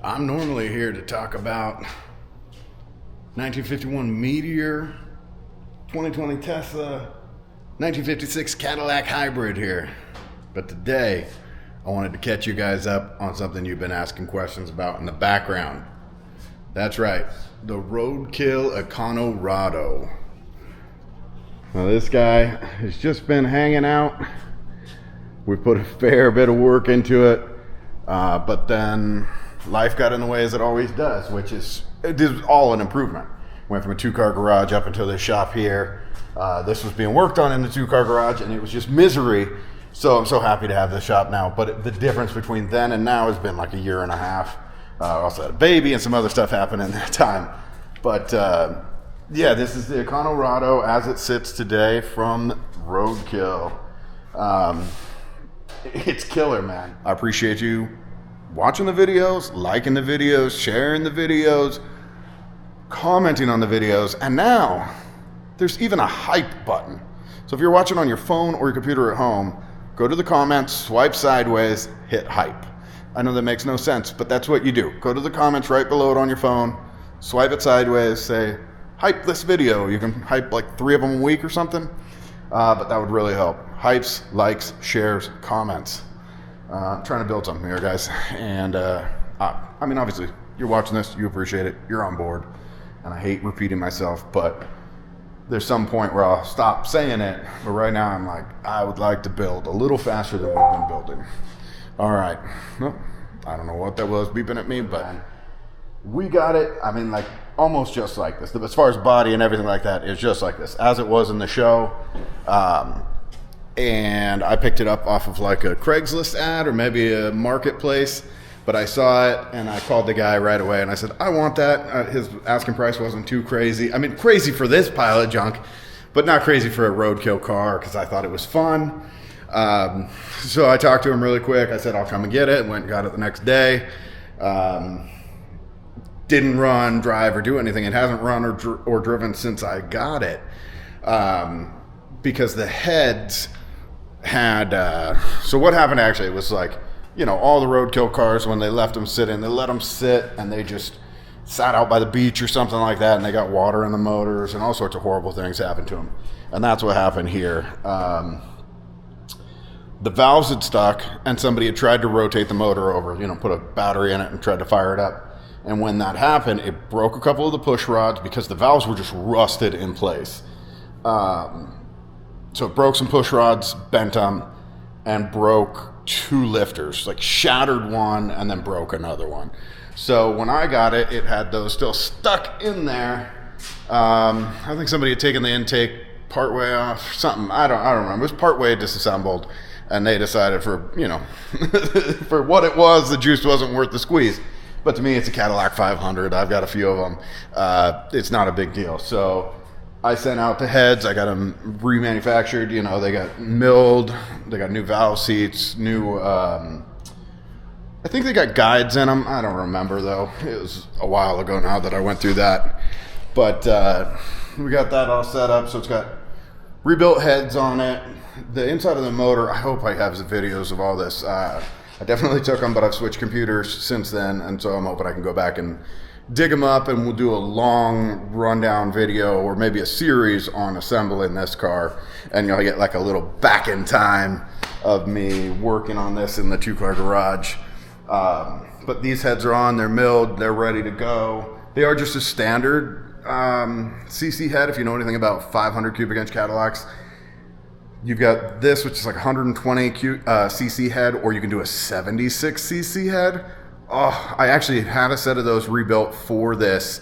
I'm normally here to talk about 1951 Meteor, 2020 Tesla, 1956 Cadillac Hybrid here. But today, I wanted to catch you guys up on something you've been asking questions about in the background. That's right, the Roadkill Econorado. Now this guy has just been hanging out. We put a fair bit of work into it, but then life got in the way as it always does, which is, it is all an improvement. Went from a two-car garage up into this shop here. This was being worked on in the two-car garage, and it was just misery. So I'm so happy to have this shop now. But the difference between then and now has been like a year and a half. I also had a baby and some other stuff happened in that time. But yeah, this is the Econorado as it sits today from Roadkill. It's killer, man. I appreciate you watching the videos, liking the videos, sharing the videos, commenting on the videos, and now there's even a hype button. So if you're watching on your phone or your computer at home, go to the comments, swipe sideways, hit hype. I know that makes no sense, but that's what you do. Go to the comments right below it on your phone, swipe it sideways, say, hype this video. You can hype like 3 of them a week or something, but that would really help. Hypes, likes, shares, comments. I'm trying to build something here, guys. And I mean, obviously, you're watching this, you appreciate it, you're on board. And I hate repeating myself, but there's some point where I'll stop saying it. But right now, I'm like, I would like to build a little faster than we've been building. All right. Well, I don't know what that was beeping at me, but we got it. I mean, like, almost just like this. As far as body and everything like that, it's just like this, as it was in the show. And I picked it up off of like a Craigslist ad or maybe a marketplace, but I saw it and I called the guy right away and I said, I want that. His asking price wasn't too crazy. I mean, crazy for this pile of junk, but not crazy for a roadkill car because I thought it was fun. So I talked to him really quick. I said, I'll come and get it. Went and got it the next day. Didn't run, drive, or do anything. It hasn't run or driven since I got it. Because the heads had, so what happened actually, it was like, you know, all the roadkill cars, when they left them sitting, they let them sit and they just sat out by the beach or something like that, and they got water in the motors and all sorts of horrible things happened to them. And that's what happened here. The valves had stuck and somebody had tried to rotate the motor over, you know, put a battery in it and tried to fire it up. And when that happened, it broke a couple of the push rods because the valves were just rusted in place. So it broke some push rods, bent them, and broke 2 lifters, like shattered one and then broke another one. So when I got it, it had those still stuck in there. I think somebody had taken the intake partway off, something. I don't remember. It was partway disassembled, and they decided for, you know, for what it was, the juice wasn't worth the squeeze. But to me, it's a Cadillac 500. I've got a few of them. It's not a big deal. So I sent out the heads. I got them remanufactured. You know, they got milled. They got new valve seats, new, I think they got guides in them. I don't remember, though. It was a while ago now that I went through that. But we got that all set up. So it's got rebuilt heads on it. The inside of the motor, I hope I have the videos of all this. I definitely took them, but I've switched computers since then. And so I'm hoping I can go back and dig them up, and we'll do a long rundown video or maybe a series on assembling this car, and you'll get like a little back in time of me working on this in the two-car garage. But these heads are on, they're milled, they're ready to go. They are just a standard CC head. If you know anything about 500 cubic inch Cadillacs, you've got this, which is like 120 cc head, or you can do a 76 cc head. Oh, I actually had a set of those rebuilt for this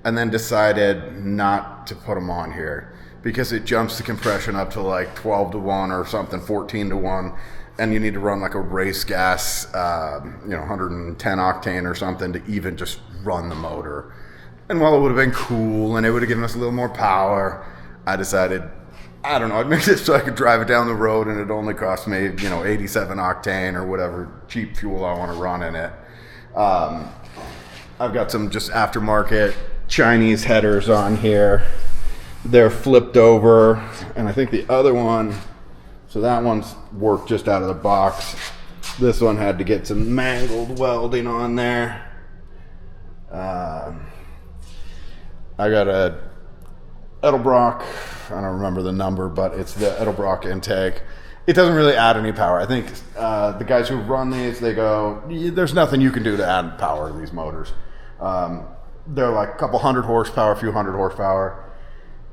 and then decided not to put them on here because it jumps the compression up to like 12 to 1 or something, 14 to 1. And you need to run like a race gas, 110 octane or something to even just run the motor. And while it would have been cool and it would have given us a little more power, I decided, I don't know, I'd make this so I could drive it down the road and it only cost me, 87 octane or whatever cheap fuel I want to run in it. I've got some just aftermarket Chinese headers on here. They're flipped over, and I think the other one, so that one's worked just out of the box. This one had to get some mangled welding on there. I got a Edelbrock, I don't remember the number, but it's the Edelbrock intake. It doesn't really add any power. I think the guys who run these, they go, there's nothing you can do to add power to these motors. They're like a couple hundred horsepower, a few hundred horsepower,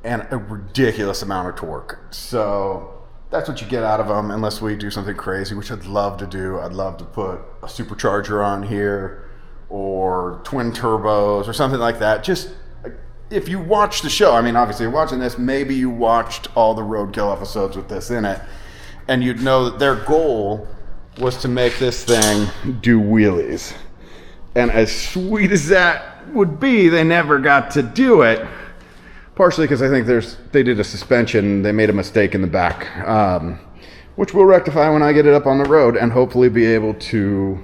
and a ridiculous amount of torque. So that's what you get out of them, unless we do something crazy, which I'd love to do. I'd love to put a supercharger on here, or twin turbos, or something like that. Just if you watch the show, I mean, obviously you're watching this, maybe you watched all the Roadkill episodes with this in it, and you'd know that their goal was to make this thing do wheelies. And as sweet as that would be, they never got to do it. Partially because I think they did a suspension, they made a mistake in the back, which we'll rectify when I get it up on the road and hopefully be able to,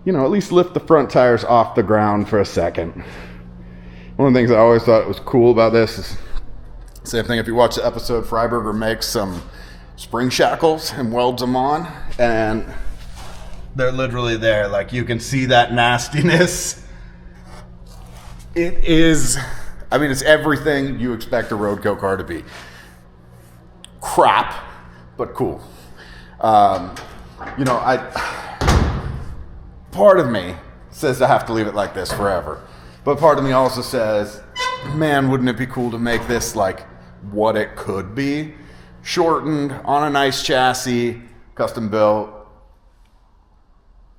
you know, at least lift the front tires off the ground for a second. One of the things I always thought was cool about this is, same thing, if you watch the episode, Freiburger makes some spring shackles and welds them on, and they're literally there. Like, you can see that nastiness. It is, I mean, it's everything you expect a Roadkill car to be. Crap, but cool. You know, part of me says I have to leave it like this forever. But part of me also says, man, wouldn't it be cool to make this like what it could be? Shortened, on a nice chassis, custom built,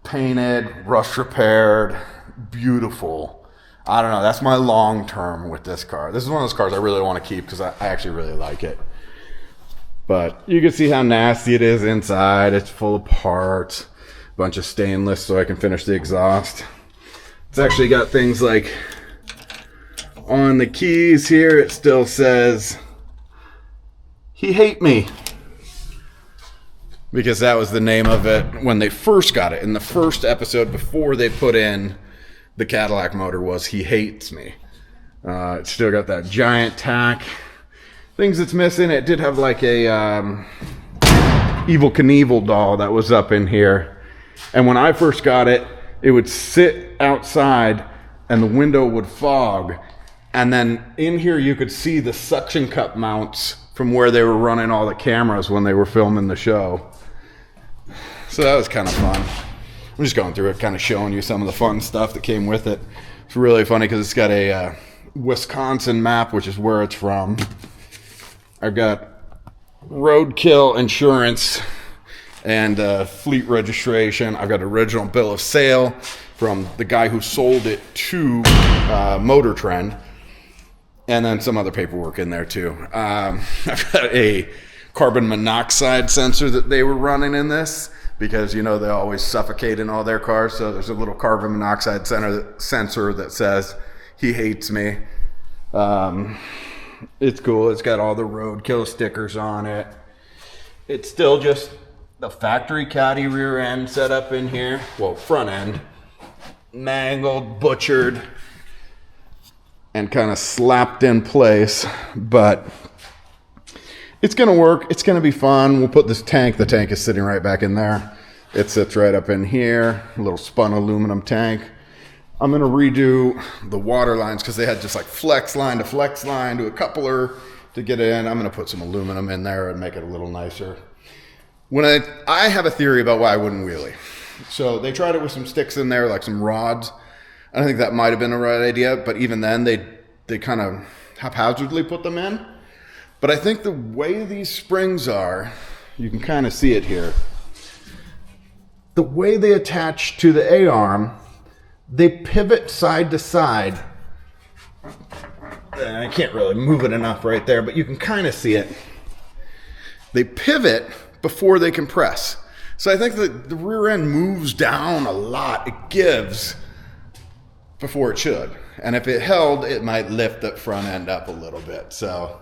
painted, rust repaired, beautiful. I don't know, that's my long term with this car. This is one of those cars I really want to keep because I actually really like it. But you can see how nasty it is inside. It's full of parts, a bunch of stainless so I can finish the exhaust. It's actually got things like on the keys here, it still says, "He hate me." Because that was the name of it when they first got it. In the first episode before they put in the Cadillac motor was "He hates me." It's still got that giant tack. Things it's missing, it did have like a Evel Knievel doll that was up in here. And when I first got it, it would sit outside and the window would fog. And then in here you could see the suction cup mounts from where they were running all the cameras when they were filming the show. So that was kind of fun. I'm just going through it, kind of showing you some of the fun stuff that came with it. It's really funny because it's got a Wisconsin map, which is where it's from. I've got Roadkill insurance and fleet registration. I've got original bill of sale from the guy who sold it to Motor Trend, and then some other paperwork in there too. I've got a carbon monoxide sensor that they were running in this because, you know, they always suffocate in all their cars. So there's a little carbon monoxide sensor that says "He hates me." It's cool. It's got all the Roadkill stickers on it. It's still just the factory caddy rear end set up in here. Well, front end. Mangled, butchered, and kind of slapped in place. But it's going to work. It's going to be fun. We'll put this tank. The tank is sitting right back in there. It sits right up in here. A little spun aluminum tank. I'm going to redo the water lines because they had just like flex line to a coupler to get it in. I'm going to put some aluminum in there and make it a little nicer. When I have a theory about why I wouldn't wheelie. So they tried it with some sticks in there, like some rods. I think that might have been the right idea, but even then they kind of haphazardly put them in. But I think the way these springs are, you can kind of see it here. The way they attach to the A-arm, they pivot side to side. I can't really move it enough right there, but you can kind of see it. They pivot before they compress. So I think that the rear end moves down a lot. It gives before it should. And if it held, it might lift the front end up a little bit. So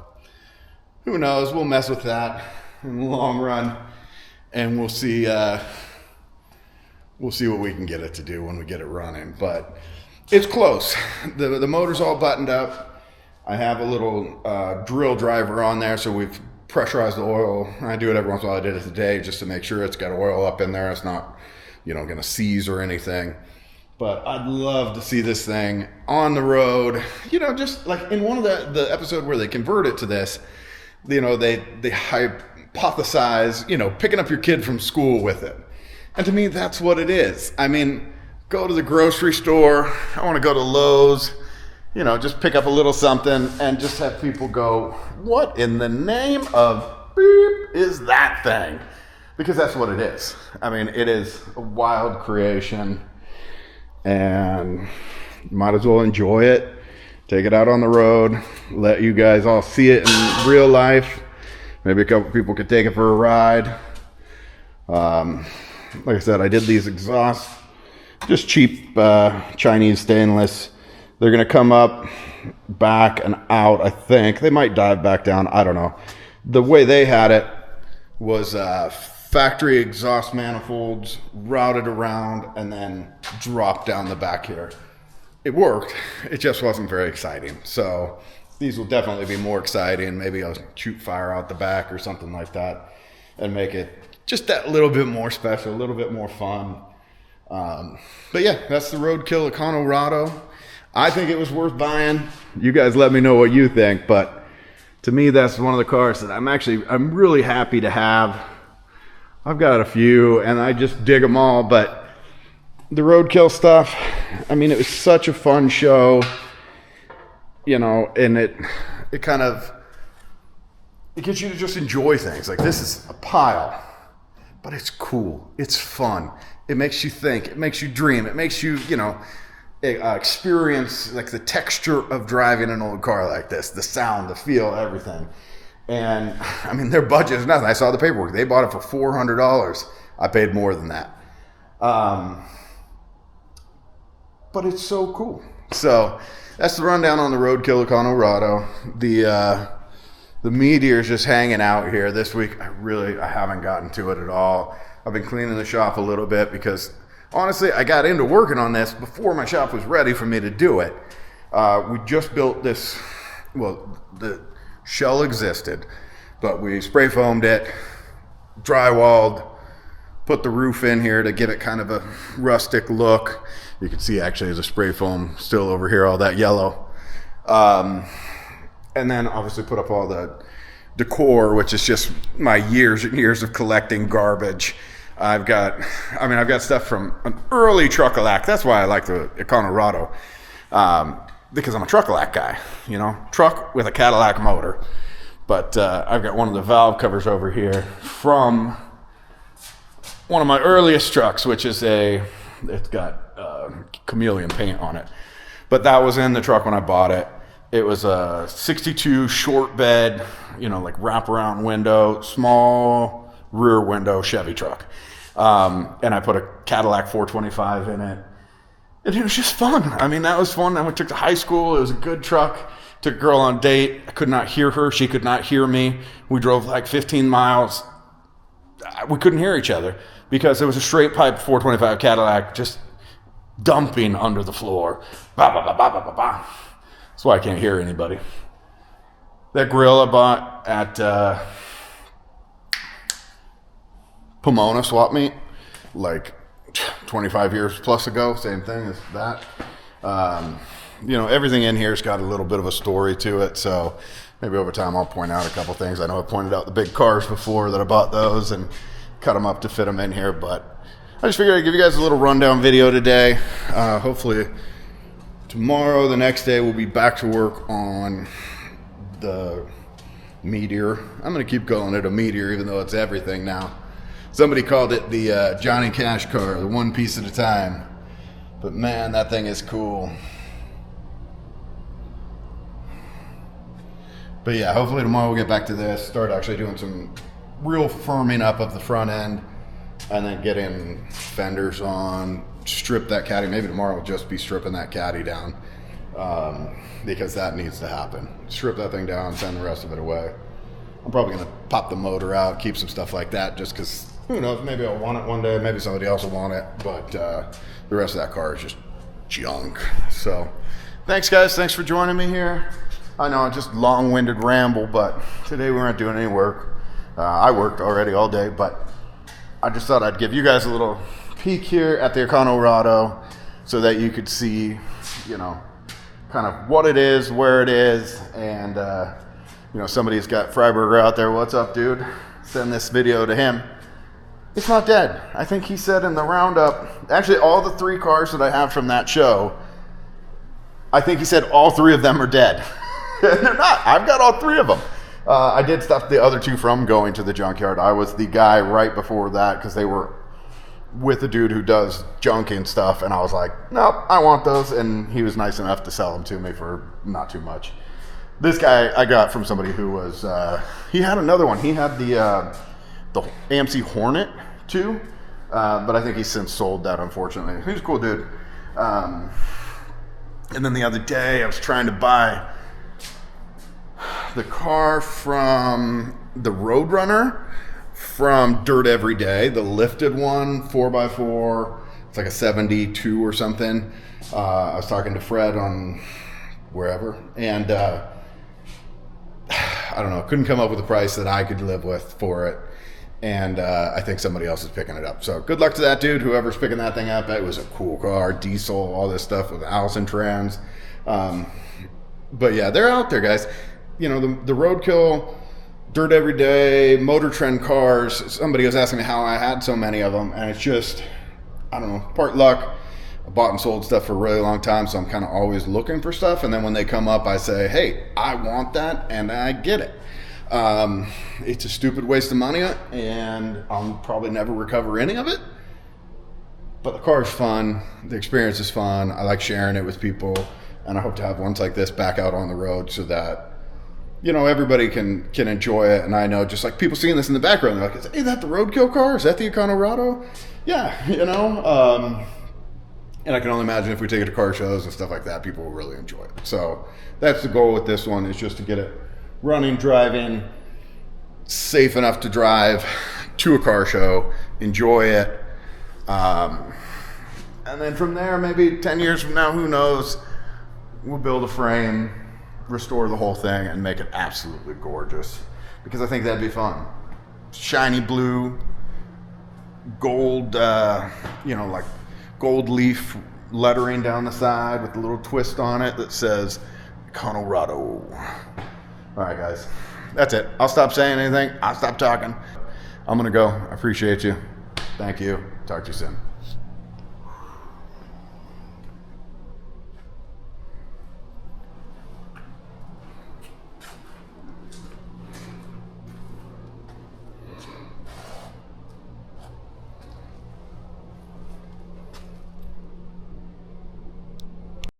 who knows? We'll mess with that in the long run. And we'll see what we can get it to do when we get it running. But it's close. The motor's all buttoned up. I have a little drill driver on there, so we've pressurized the oil. I do it every once in a while. I did it today just to make sure it's got oil up in there. It's not, going to seize or anything. But I'd love to see this thing on the road. You know, just like in one of the episode where they convert it to this, you know, they hypothesize, you know, picking up your kid from school with it. And to me, that's what it is. I mean, go to the grocery store. I want to go to Lowe's, you know, just pick up a little something and just have people go, what in the name of beep is that thing? Because that's what it is. I mean, it is a wild creation, and you might as well enjoy it. Take it out on the road, let you guys all see it in real life. Maybe a couple people could take it for a ride. Like I said, I did these exhausts, just cheap Chinese stainless. They're gonna come up, back and out, I think. They might dive back down, I don't know. The way they had it was factory exhaust manifolds routed around and then dropped down the back here. It worked, it just wasn't very exciting. So these will definitely be more exciting. Maybe I'll shoot fire out the back or something like that and make it just that little bit more special, a little bit more fun. But yeah, that's the Roadkill Econorado. I think it was worth buying. You guys let me know what you think, but to me, that's one of the cars that I'm really happy to have. I've got a few and I just dig them all, but the Roadkill stuff, I mean, it was such a fun show, you know, and it gets you to just enjoy things. Like, this is a pile, but it's cool. It's fun. It makes you think. It makes you dream. It makes you, you know, experience like the texture of driving an old car like this, the sound, the feel, everything. And I mean, their budget is nothing. I saw the paperwork. They bought it for $400. I paid more than that. But it's so cool. So that's the rundown on the Roadkill Econorado. The Meteor's just hanging out here this week. I haven't gotten to it at all. I've been cleaning the shop a little bit because honestly, I got into working on this before my shop was ready for me to do it. We just built this, well, the shell existed, but we spray foamed it, drywalled, put the roof in here to give it kind of a rustic look. You can see actually there's a spray foam still over here, all that yellow. And then obviously put up all the decor, which is just my years and years of collecting garbage. I've got stuff from an early Truckalack. That's why I like the Econorado, because I'm a Truckalack guy, you know, truck with a Cadillac motor. But I've got one of the valve covers over here from one of my earliest trucks, which is it's got chameleon paint on it. But that was in the truck when I bought it. It was a 62 short bed, you know, like wraparound window, small rear window Chevy truck. And I put a Cadillac 425 in it. And it was just fun. I mean, that was fun. I went to high school. It was a good truck. Took a girl on a date. I could not hear her. She could not hear me. We drove like 15 miles. We couldn't hear each other because it was a straight pipe 425 Cadillac just dumping under the floor. Ba, ba, ba, ba, ba, ba, ba. That's why I can't hear anybody. That grill I bought at Pomona swap meet, like 25 years plus ago, same thing as that. You know, everything in here's got a little bit of a story to it, so maybe over time I'll point out a couple things. I know I pointed out the big cars before that I bought those and cut them up to fit them in here, but I just figured I'd give you guys a little rundown video today. Hopefully tomorrow, the next day, we'll be back to work on the Meteor. I'm going to keep calling it a Meteor, even though it's everything now. Somebody called it the Johnny Cash car, the one piece at a time. But man, that thing is cool. But yeah, hopefully tomorrow we'll get back to this, start actually doing some real firming up of the front end, and then getting fenders on, strip that caddy. Maybe tomorrow we'll just be stripping that caddy down, because that needs to happen. Strip that thing down, send the rest of it away. I'm probably going to pop the motor out, keep some stuff like that, just because, who knows, maybe I'll want it one day, maybe somebody else will want it, but the rest of that car is just junk. So thanks guys, thanks for joining me here. I know it's just long-winded ramble, but today we weren't doing any work. I worked already all day, but I just thought I'd give you guys a little peek here at the Econorado. so that you could see, you know, kind of what it is, where it is, and you know, somebody's got Freiburger out there. What's up, dude? Send this video to him. It's not dead. I think he said in the roundup, actually all the 3 cars that I have from that show, I think he said all 3 of them are dead. They're not. I've got all 3 of them. I did stop the other 2 from going to the junkyard. I was the guy right before that because they were with a dude who does junk and stuff, and I was like, nope, I want those, and he was nice enough to sell them to me for not too much. This guy I got from somebody who was, he had another one. He had the AMC Hornet too, but I think he's since sold that, unfortunately. He's a cool dude. And then the other day I was trying to buy the car from the Roadrunner from Dirt Every Day, the lifted one, 4x4. It's like a 72 or something. I was talking to Fred on wherever, and I don't know, couldn't come up with a price that I could live with for it. And I think somebody else is picking it up. So good luck to that dude, whoever's picking that thing up. It was a cool car, diesel, all this stuff with Allison trans. But yeah, they're out there, guys. You know, the Roadkill, Dirt Every Day, Motor Trend cars. Somebody was asking me how I had so many of them, and it's just, I don't know, part luck. I bought and sold stuff for a really long time, so I'm kind of always looking for stuff. And then when they come up, I say, hey, I want that, and I get it. It's a stupid waste of money, and I'll probably never recover any of it. But the car is fun. The experience is fun. I like sharing it with people, and I hope to have ones like this back out on the road so that, you know, everybody can enjoy it. And I know, just like people seeing this in the background, they're like, is that the Roadkill car? Is that the Econorado? Yeah, you know. And I can only imagine if we take it to car shows and stuff like that, people will really enjoy it. So that's the goal with this one, is just to get it running, driving, safe enough to drive to a car show, enjoy it. And then from there, maybe 10 years from now, who knows, we'll build a frame, restore the whole thing, and make it absolutely gorgeous, because I think that'd be fun. Shiny blue, gold, you know, like gold leaf lettering down the side with a little twist on it that says Econorado. All right, guys, that's it. I'll stop saying anything. I'll stop talking. I'm going to go. I appreciate you. Thank you. Talk to you soon.